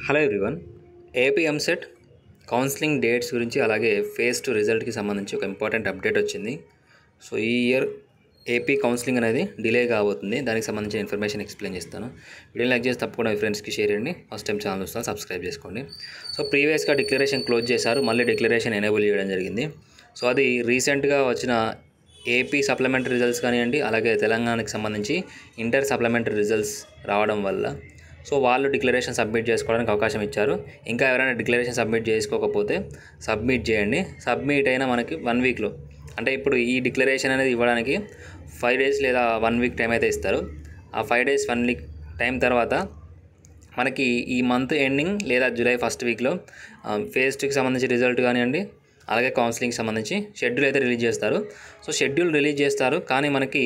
Hello everyone. AP EAMCET counselling dates గురించి అలాగే phase 2 రిజల్ట్కి సంబంధించి ఒక ఇంపార్టెంట్ అప్డేట్ వచ్చింది. సో ఈ ఇయర్ ఏపీ కౌన్సిలింగ్ అనేది డిలే కాబోతుంది. దానికి సంబంధించిన ఇన్ఫర్మేషన్ ఎక్స్ప్లెయిన్ చేస్తాను. వీడియో లైక్ చేసి తప్పకుండా మీ ఫ్రెండ్స్కి షేర్ చేయండి. ఫస్ట్ టైం ఛానల్ వస్తాను, సబ్స్క్రైబ్ చేసుకోండి. సో ప్రీవియస్గా డిక్లరేషన్ క్లోజ్ చేశారు, మళ్ళీ డిక్లరేషన్ ఎనేబుల్ చేయడం జరిగింది. సో అది రీసెంట్గా వచ్చిన ఏపీ సప్లిమెంటరీ రిజల్ట్స్ కానివ్వండి, అలాగే తెలంగాణకి సంబంధించి ఇంటర్ సప్లిమెంటరీ రిజల్ట్స్ రావడం వల్ల సో వాళ్ళు డిక్లరేషన్ సబ్మిట్ చేసుకోవడానికి అవకాశం ఇచ్చారు. ఇంకా ఎవరైనా డిక్లరేషన్ సబ్మిట్ చేసుకోకపోతే సబ్మిట్ చేయండి. సబ్మిట్ అయినా మనకి 1 వీక్లో, అంటే ఇప్పుడు ఈ డిక్లరేషన్ అనేది ఇవ్వడానికి 5 డేస్ లేదా 1 వీక్ టైం అయితే ఇస్తారు. ఆ 5 డేస్ 1 వీక్ టైం తర్వాత మనకి ఈ మంత్ ఎండింగ్ లేదా జూలై 1st వీక్లో ఫేజ్ 2కి సంబంధించి రిజల్ట్ కానివ్వండి, అలాగే కౌన్సిలింగ్కి సంబంధించి షెడ్యూల్ అయితే రిలీజ్ చేస్తారు. సో షెడ్యూల్ రిలీజ్ చేస్తారు, కానీ మనకి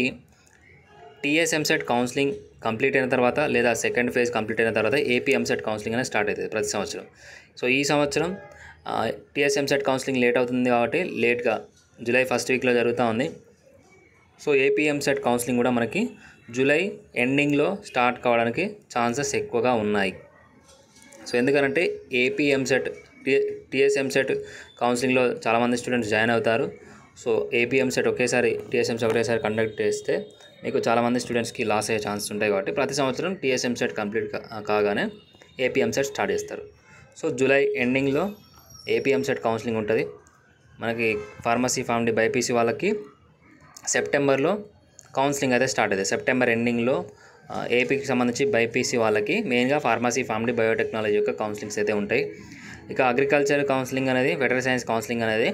టీఎస్ ఎంసెట్ కౌన్సిలింగ్ కంప్లీట్ అయిన తర్వాత లేదా సెకండ్ ఫేజ్ కంప్లీట్ అయిన తర్వాత ఏపీ ఎంసెట్ కౌన్సిలింగ్ అనేది స్టార్ట్ అవుతుంది ప్రతి సంవత్సరం. సో ఈ సంవత్సరం టీఎస్ ఎంసెట్ కౌన్సిలింగ్ లేట్ అవుతుంది కాబట్టి లేట్గా జూలై 1st వీక్లో జరుగుతూ ఉంది. సో ఏపీ ఎంసెట్ కౌన్సిలింగ్ కూడా మనకి జూలై ఎండింగ్లో స్టార్ట్ కావడానికి ఛాన్సెస్ ఎక్కువగా ఉన్నాయి. సో ఎందుకంటే ఏపీ ఎంసెట్ టీఎస్ ఎంసెట్ కౌన్సిలింగ్లో చాలామంది స్టూడెంట్స్ జాయిన్ అవుతారు. సో ఏపీ ఎంసెట్ ఒకేసారి టీఎస్ ఎంసెట్ ఒకేసారి కండక్ట్ చేస్తే మీకు చాలామంది స్టూడెంట్స్కి లాస్ అయ్యే ఛాన్సెస్ ఉంటాయి. కాబట్టి ప్రతి సంవత్సరం టీఎస్ ఎంసెట్ కంప్లీట్ కాగానే ఏపీ ఎంసెట్ స్టార్ట్ చేస్తారు. సో జూలై ఎండింగ్లో ఏపీ ఎంసెట్ కౌన్సిలింగ్ ఉంటుంది. మనకి ఫార్మసీ ఫార్మడీ బైపీసీ వాళ్ళకి సెప్టెంబర్లో కౌన్సిలింగ్ అయితే స్టార్ట్ అవుతుంది. సెప్టెంబర్ ఎండింగ్లో ఏపీకి సంబంధించి బైపీసీ వాళ్ళకి మెయిన్గా ఫార్మసీ ఫార్మడీ బయోటెక్నాలజీ యొక్క కౌన్సిలింగ్స్ అయితే ఉంటాయి. ఇక అగ్రికల్చర్ కౌన్సిలింగ్ అనేది, వెటరీ సైన్స్ కౌన్సిలింగ్ అనేది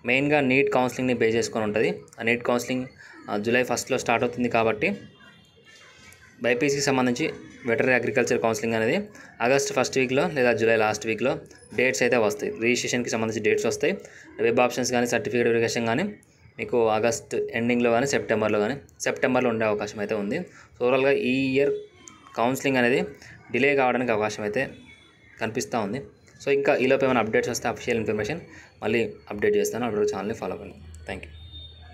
మెయిన్గా నీట్ కౌన్సిలింగ్ని బేస్ చేసుకొని ఉంటుంది. ఆ నీట్ కౌన్సిలింగ్ జూలై 1స్ట్లో స్టార్ట్ అవుతుంది కాబట్టి బైపీసీకి సంబంధించి వెటరీ అగ్రికల్చర్ కౌన్సిలింగ్ అనేది ఆగస్ట్ 1st వీక్లో లేదా జూలై లాస్ట్ వీక్లో డేట్స్ అయితే వస్తాయి. రిజిస్ట్రేషన్కి సంబంధించి డేట్స్ వస్తాయి. వెబ్ ఆప్షన్స్ కానీ సర్టిఫికేట్ వెరిఫికేషన్ కానీ మీకు ఆగస్ట్ ఎండింగ్లో కానీ సెప్టెంబర్లో ఉండే అవకాశం అయితే ఉంది. సో ఓవరాల్గా ఈ ఇయర్ కౌన్సిలింగ్ అనేది డిలే కావడానికి అవకాశం అయితే కనిపిస్తూ ఉంది. సో ఇంకా ఈలోపు ఏమైనా అప్డేట్స్ వస్తే అఫీషియల్ ఇన్ఫర్మేషన్ మళ్ళీ అప్డేట్ చేస్తాను. అప్పుడు ఛానల్ని ఫాలో అవ్వండి. Thank you.